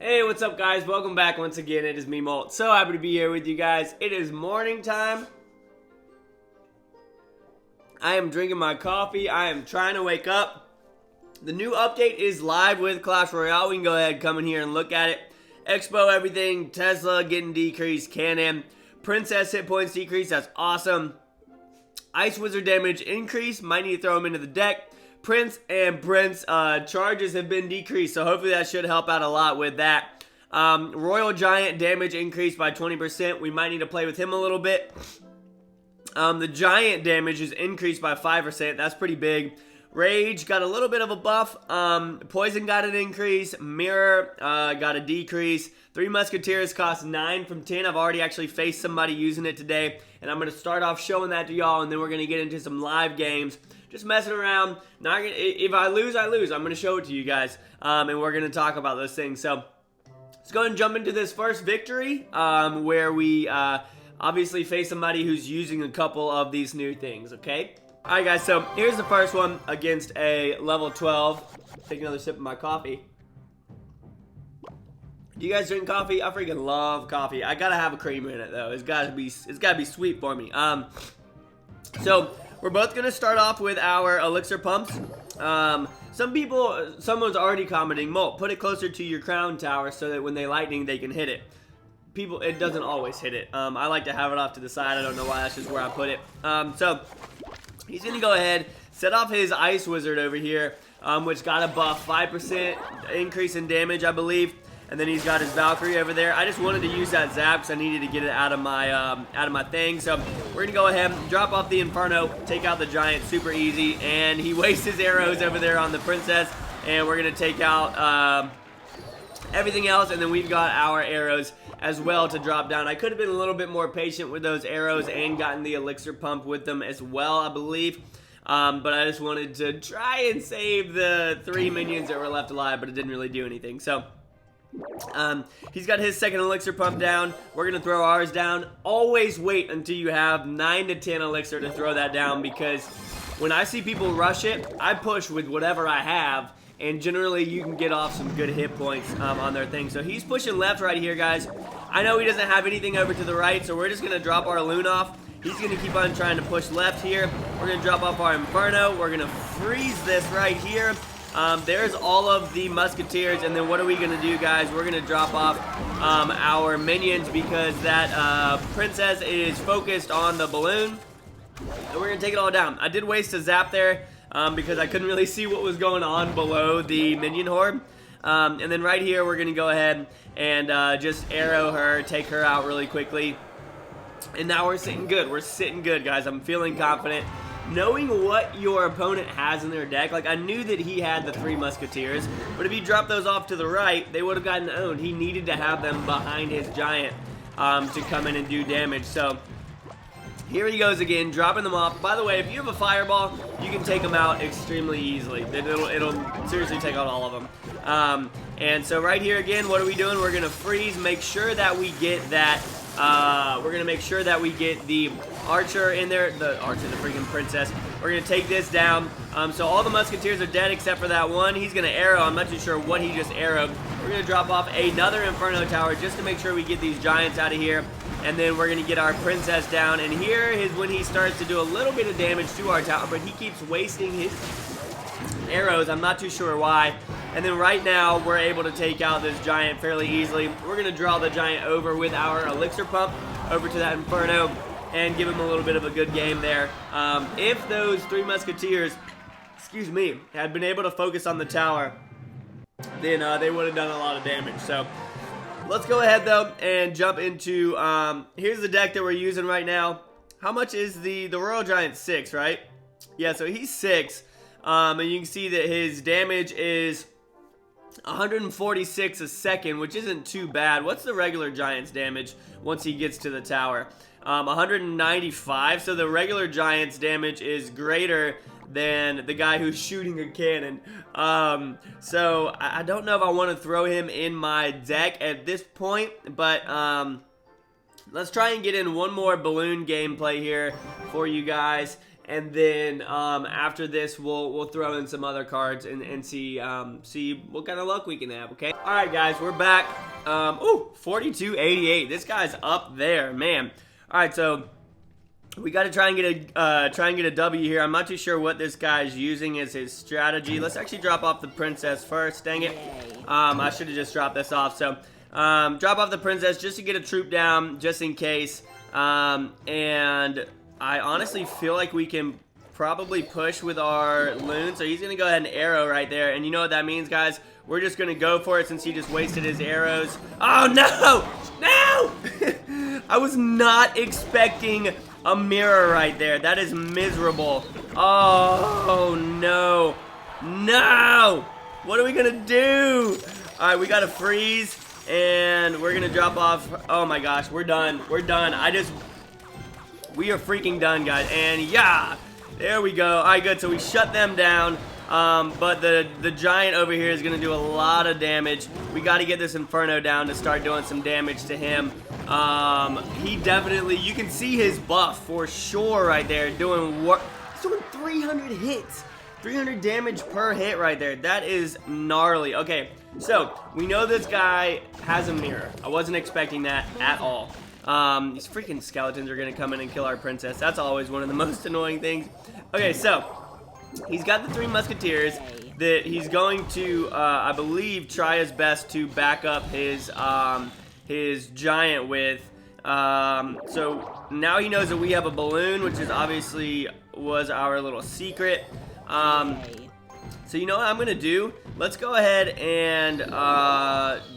Hey, what's up guys? Welcome back once again. It is me, MOLT. So happy to be here with you guys. It is morning time. I am drinking my coffee. I am trying to wake up. The new update is live with Clash Royale. We can go ahead and come in here and look at it. Expo everything. Tesla getting decreased. Cannon. Princess hit points decreased. That's awesome. Ice Wizard damage increase. Might need to throw him into the deck. Prince charges have been decreased, so hopefully that should help out a lot with that. Royal Giant damage increased by 20%. We might need to play with him a little bit. The Giant damage is increased by 5%. That's pretty big. Rage got a little bit of a buff. Poison got an increase. Mirror got a decrease. Three Musketeers cost 9 from 10. I've already actually faced somebody using it today, and I'm going to start off showing that to y'all, and then we're going to get into some live games. Just messing around. If I lose, I lose. I'm going to show it to you guys, and we're going to talk about those things. So let's go ahead and jump into this first victory, where we obviously face somebody who's using a couple of these new things, okay? Alright guys, so here's the first one against a level 12. Take another sip of my coffee. Do you guys drink coffee? I freaking love coffee. I gotta have a creamer in it though. It's gotta be sweet for me. So we're both gonna start off with our elixir pumps. Someone's already commenting, MOLT, put it closer to your crown tower so that when they lightning, they can hit it. It doesn't always hit it. I like to have it off to the side. I don't know why. That's just where I put it. So he's gonna go ahead, set off his Ice Wizard over here, which got a buff, 5% increase in damage, I believe. And then he's got his Valkyrie over there. I just wanted to use that zap because I needed to get it out of my thing. So we're gonna go ahead, drop off the Inferno, take out the Giant, super easy. And he wastes his arrows over there on the Princess, and we're gonna take out everything else. And then we've got our arrows as well to drop down. I could have been a little bit more patient with those arrows and gotten the elixir pump with them as well, I believe. But I just wanted to try and save the 3 minions that were left alive, but it didn't really do anything. So he's got his second elixir pump down. We're gonna throw ours down. Always wait until you have 9 to 10 elixir to throw that down, because when I see people rush it, I push with whatever I have, and generally you can get off some good hit points on their thing. So he's pushing left right here, guys. I know he doesn't have anything over to the right, so we're just gonna drop our loon off. He's gonna keep on trying to push left here. We're gonna drop off our Inferno. We're gonna freeze this right here. There's all of the Musketeers, and then what are we gonna do, guys? We're gonna drop off our minions because that Princess is focused on the balloon, and we're gonna take it all down. I did waste a zap there because I couldn't really see what was going on below the minion horde. And then right here, we're gonna go ahead and just arrow her, take her out really quickly. And now we're sitting good. We're sitting good, guys. I'm feeling confident. Knowing what your opponent has in their deck, like I knew that he had the 3 Musketeers, but if he dropped those off to the right, they would have gotten owned. He needed to have them behind his Giant to come in and do damage. So here he goes again, dropping them off. By the way, if you have a Fireball, you can take them out extremely easily. It'll seriously take out all of them. And so right here again, what are we doing? We're gonna freeze, make sure that we get that. We're gonna make sure that we get the Archer in there, the freaking Princess. We're gonna take this down. So all the Musketeers are dead except for that one. He's gonna arrow. I'm not too sure what he just arrowed. We're gonna drop off another Inferno Tower just to make sure we get these Giants out of here. And then we're gonna get our Princess down. And here is when he starts to do a little bit of damage to our tower, but he keeps wasting his arrows. I'm not too sure why. And then right now, we're able to take out this Giant fairly easily. We're going to draw the Giant over with our elixir pump over to that Inferno and give him a little bit of a good game there. If those 3 Musketeers, had been able to focus on the tower, then they would have done a lot of damage. So let's go ahead, though, and jump into, here's the deck that we're using right now. How much is the Royal Giant? 6, right? Yeah, so he's 6. And you can see that his damage is 146 a second, which isn't too bad. What's the regular Giant's damage once he gets to the tower? 195, so the regular Giant's damage is greater than the guy who's shooting a cannon. So I don't know if I want to throw him in my deck at this point, but let's try and get in one more balloon gameplay here for you guys. And then after this, we'll throw in some other cards and see what kind of luck we can have. Okay. All right, guys, we're back. Ooh, 4288. This guy's up there, man. All right, so we got to try and get a W here. I'm not too sure what this guy's using as his strategy. Let's actually drop off the princess first. Dang it. I should have just dropped this off. So drop off the princess just to get a troop down, just in case. And I honestly feel like we can probably push with our loon. So he's going to go ahead and arrow right there. And you know what that means, guys? We're just going to go for it since he just wasted his arrows. Oh, no! No! I was not expecting a mirror right there. That is miserable. Oh, no. No! What are we going to do? All right, we got to freeze. And we're going to drop off. Oh, my gosh. We're done. We're done. We are freaking done, guys. And yeah, there we go. All right, good. So we shut them down. But the giant over here is going to do a lot of damage. We got to get this Inferno down to start doing some damage to him. He definitely, you can see his buff for sure right there. Doing what? He's doing 300 hits. 300 damage per hit right there. That is gnarly. Okay, so we know this guy has a mirror. I wasn't expecting that at all. These freaking skeletons are going to come in and kill our princess. That's always one of the most annoying things. Okay, so he's got the 3 musketeers that he's going to, I believe, try his best to back up his giant with. So now he knows that we have a balloon, which is obviously was our little secret. So you know what I'm going to do? Let's go ahead and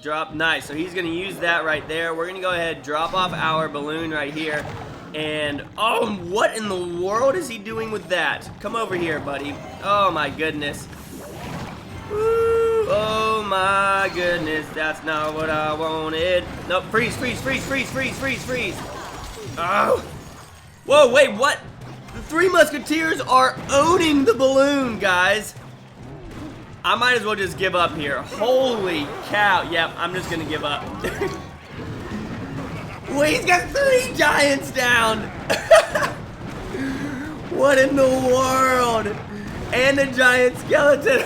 drop. Nice. So he's going to use that right there. We're going to go ahead, drop off our balloon right here. And, oh, what in the world is he doing with that? Come over here, buddy. Oh, my goodness. Woo. Oh, my goodness. That's not what I wanted. Nope. Freeze, freeze, freeze, freeze, freeze, freeze, freeze. Oh. Whoa, wait, what? The 3 musketeers are owning the balloon, guys. I might as well just give up here. Holy cow. Yep, I'm just going to give up. Wait, he's got 3 giants down. What in the world? And a giant skeleton.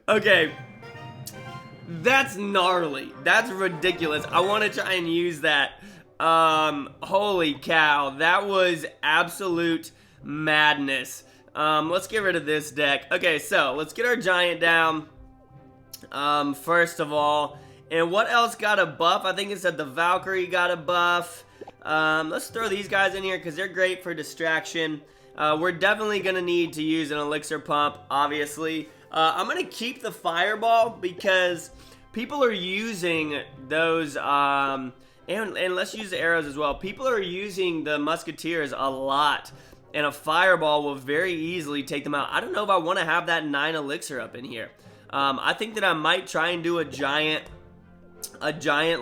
Okay. That's gnarly. That's ridiculous. I want to try and use that. Holy cow. That was absolute madness. Let's get rid of this deck. Okay, so let's get our giant down. First of all. And what else got a buff? I think it said the Valkyrie got a buff. Let's throw these guys in here because they're great for distraction. We're definitely going to need to use an elixir pump, obviously. I'm going to keep the fireball because people are using those, and let's use the arrows as well. People are using the musketeers a lot, and a fireball will very easily take them out. I don't know if I want to have that 9 elixir up in here. I think that I might try and do a giant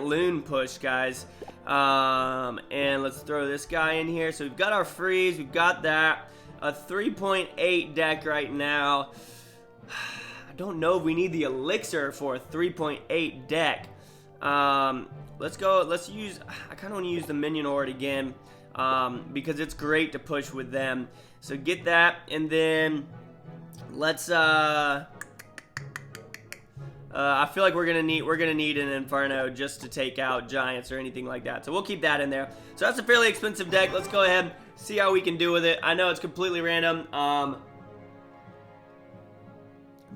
loon push, guys. And let's throw this guy in here. So we've got our freeze, we've got that. A 3.8 deck right now. I don't know if we need the elixir for a 3.8 deck. Let's use, I kind of want to use the minion horde again, because it's great to push with them. So get that, and then let's, I feel like we're gonna need an Inferno just to take out giants or anything like that. So we'll keep that in there. So that's a fairly expensive deck. Let's go ahead, see how we can do with it. I know it's completely random.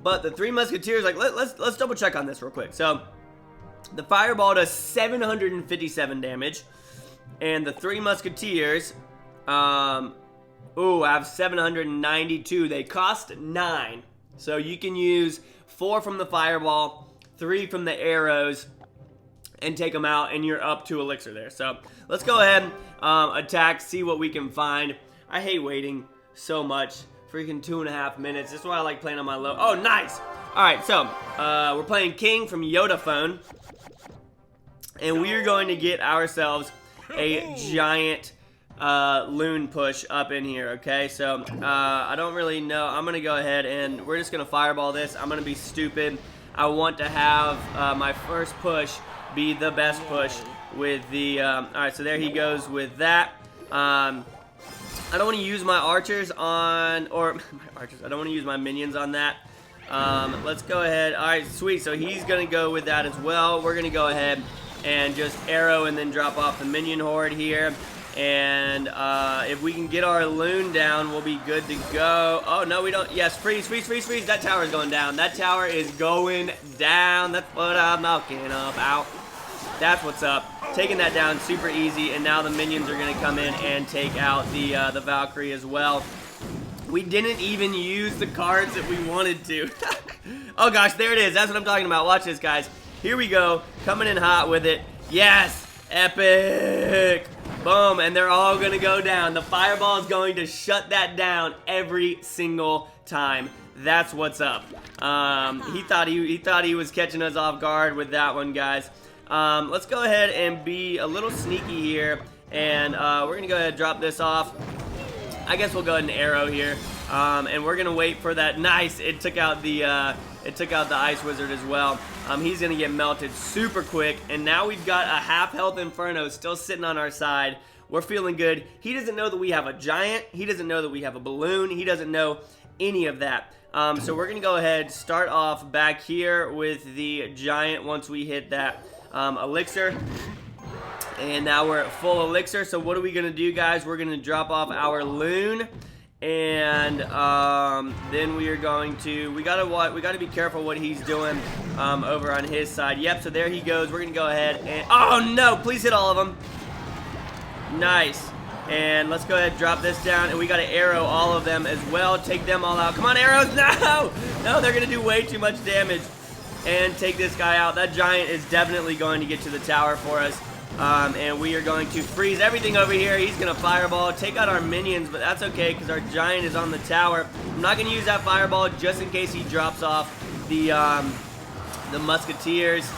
But the 3 musketeers, like let's double check on this real quick. So the fireball does 757 damage, and the 3 musketeers, I have 792. They cost 9, so you can use 4 from the fireball, 3 from the arrows, and take them out, and you're up to elixir there. So let's go ahead, attack, see what we can find. I hate waiting so much. Freaking 2.5 minutes. This is why I like playing on my low. Oh, nice. All right, so we're playing King from Yodaphone, and we are going to get ourselves a giant loon push up in here. Okay, so I don't really know. I'm gonna go ahead and we're just gonna fireball this. I'm gonna be stupid. I want to have my first push be the best push with the all right, so there he goes with that. I don't want to use my archers on, or my archers, I don't want to use my minions on that. Let's go ahead. All right, sweet. So he's going to go with that as well. We're going to go ahead and just arrow and then drop off the minion horde here. And if we can get our loon down, we'll be good to go. Oh, no, we don't. Yes, freeze, freeze, freeze, freeze. That tower is going down. That tower is going down. That's what I'm talking about. That's what's up. Taking that down super easy, and now the minions are going to come in and take out the Valkyrie as well. We didn't even use the cards that we wanted to. Oh gosh, there it is. That's what I'm talking about. Watch this, guys. Here we go. Coming in hot with it. Yes! Epic! Boom, and they're all going to go down. The fireball is going to shut that down every single time. That's what's up. He thought he was catching us off guard with that one, guys. Let's go ahead and be a little sneaky here, and we're going to go ahead and drop this off. I guess we'll go ahead and arrow here, and we're going to wait for that. Nice, it took out the Ice Wizard as well. He's going to get melted super quick, and now we've got a half health Inferno still sitting on our side. We're feeling good. He doesn't know that we have a giant. He doesn't know that we have a balloon. He doesn't know any of that. So we're going to go ahead, start off back here with the giant once we hit that elixir. And now we're at full elixir. So what are we going to do, guys? We're going to drop off our loon. And then we are going to, we gotta be careful what he's doing over on his side. Yep, so there he goes. We're gonna go ahead and, oh no, please hit all of them. Nice. And let's go ahead and drop this down, and we gotta arrow all of them as well. Take them all out. Come on, arrows. No, no, they're gonna do way too much damage. And take this guy out. That giant is definitely going to get to the tower for us. And we are going to freeze everything over here. He's going to fireball, take out our minions, but that's okay because our giant is on the tower. I'm not going to use that fireball just in case he drops off the musketeers.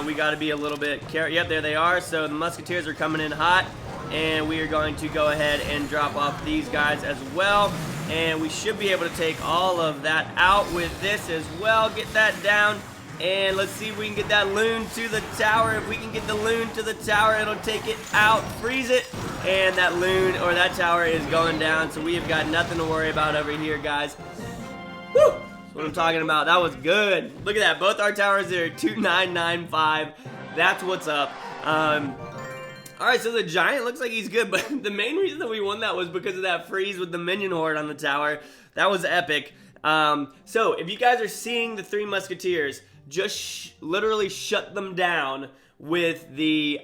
We got to be a little bit careful. Yep, there they are. So the musketeers are coming in hot, and we are going to go ahead and drop off these guys as well. And we should be able to take all of that out with this as well. Get that down. And let's see if we can get that loon to the tower. If we can get the loon to the tower, it'll take it out, freeze it, and that loon or that tower is going down. So we have got nothing to worry about over here, guys. Woo! That's what I'm talking about. That was good. Look at that. Both our towers are 2995. That's what's up. Alright, so the giant looks like he's good, but the main reason that we won that was because of that freeze with the minion horde on the tower. That was epic. So if you guys are seeing the 3 musketeers, just literally shut them down with the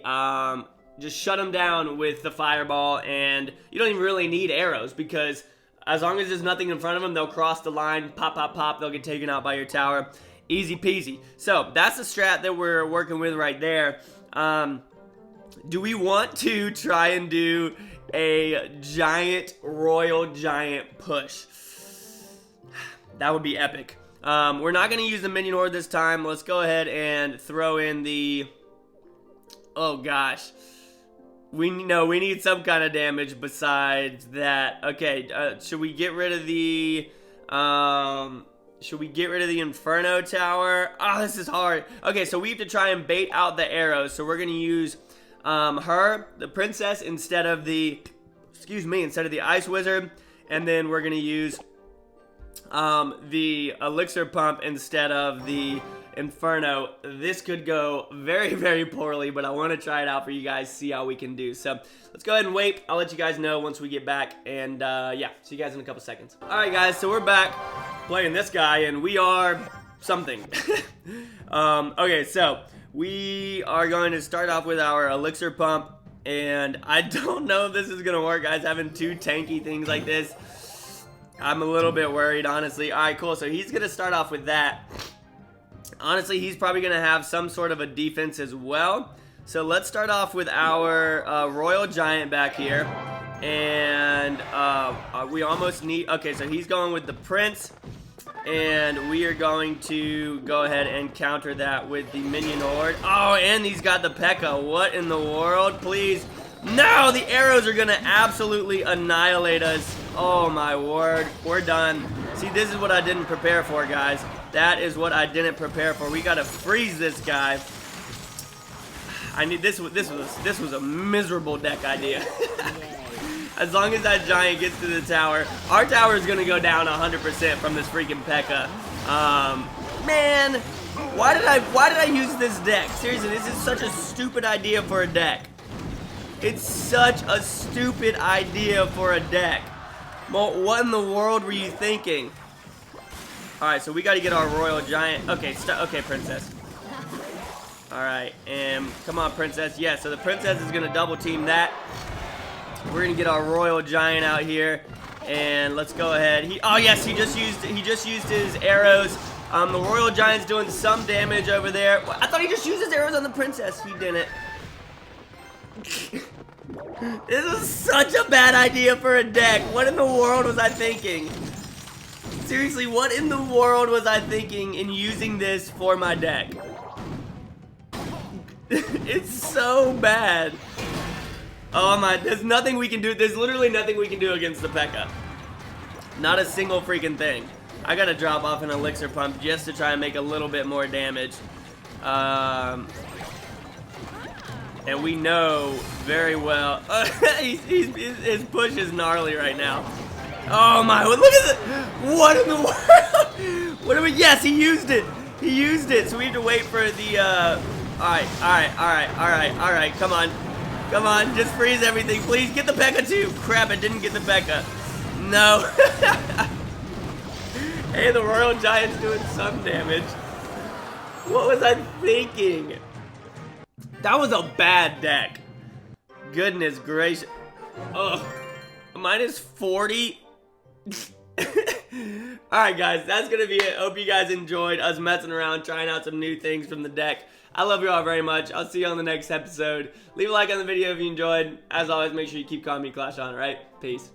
fireball, and you don't even really need arrows because as long as there's nothing in front of them, they'll cross the line, pop, pop, pop, they'll get taken out by your tower. Easy peasy. So that's the strat that we're working with right there. Do we want to try and do a giant royal giant push? That would be epic. We're not going to use the minion horde this time. Let's go ahead and throw in the... Oh, gosh. We need some kind of damage besides that. Okay, should we get rid of the... Should we get rid of the Inferno Tower? Oh, this is hard. Okay, so we have to try and bait out the arrows. So we're going to use the princess, instead of the... instead of the Ice Wizard. And then we're going to use... the elixir pump instead of the Inferno. This could go very, very poorly, but I want to try it out for you guys, see how we can do. So let's go ahead and wait. I'll let you guys know once we get back, and yeah, see you guys in a couple seconds. Alright guys, so we're back playing this guy, and we are something. Okay, so we are going to start off with our elixir pump, and I don't know if this is gonna work, guys, having 2 tanky things like this. I'm a little bit worried, honestly. Alright, cool. So he's going to start off with that. Honestly, he's probably going to have some sort of a defense as well. So let's start off with our Royal Giant back here. And we almost need... Okay, so he's going with the Prince. And we are going to go ahead and counter that with the Minion Horde. Oh, and he's got the P.E.K.K.A. What in the world? Please. No, the arrows are going to absolutely annihilate us. Oh, my word. We're done. See, this is what I didn't prepare for, guys. That is what I didn't prepare for. We got to freeze this guy. I need this was a miserable deck idea. As long as that giant gets to the tower. Our tower is going to go down 100% from this freaking P.E.K.K.A. Man, why did I use this deck? Seriously, this is such a stupid idea for a deck. It's such a stupid idea for a deck. Molt, what in the world were you thinking? Alright, so we got to get our Royal Giant. Okay, okay, Princess. Alright, and come on, Princess. Yeah, so the Princess is going to double team that. We're going to get our Royal Giant out here. And let's go ahead. Oh, yes, he just used his arrows. The Royal Giant's doing some damage over there. I thought he just used his arrows on the Princess. He didn't. This is such a bad idea for a deck. What in the world was I thinking? Seriously, what in the world was I thinking in using this for my deck? It's so bad. Oh my, there's nothing we can do. There's literally nothing we can do against the P.E.K.K.A. Not a single freaking thing. I gotta drop off an elixir pump just to try and make a little bit more damage. And we know very well. His push is gnarly right now. Oh my, look at it. What in the world? What are we? Yes, he used it. He used it. So we have to wait for the, alright. Come on. Come on, just freeze everything. Please get the P.E.K.K.A. too. Crap, it didn't get the P.E.K.K.A. No. Hey, the Royal Giant's doing some damage. What was I thinking? That was a bad deck. Goodness gracious. Ugh. Minus 40. Alright guys, that's gonna be it. Hope you guys enjoyed us messing around, trying out some new things from the deck. I love you all very much. I'll see you on the next episode. Leave a like on the video if you enjoyed. As always, make sure you keep calling me Clash on, alright? Peace.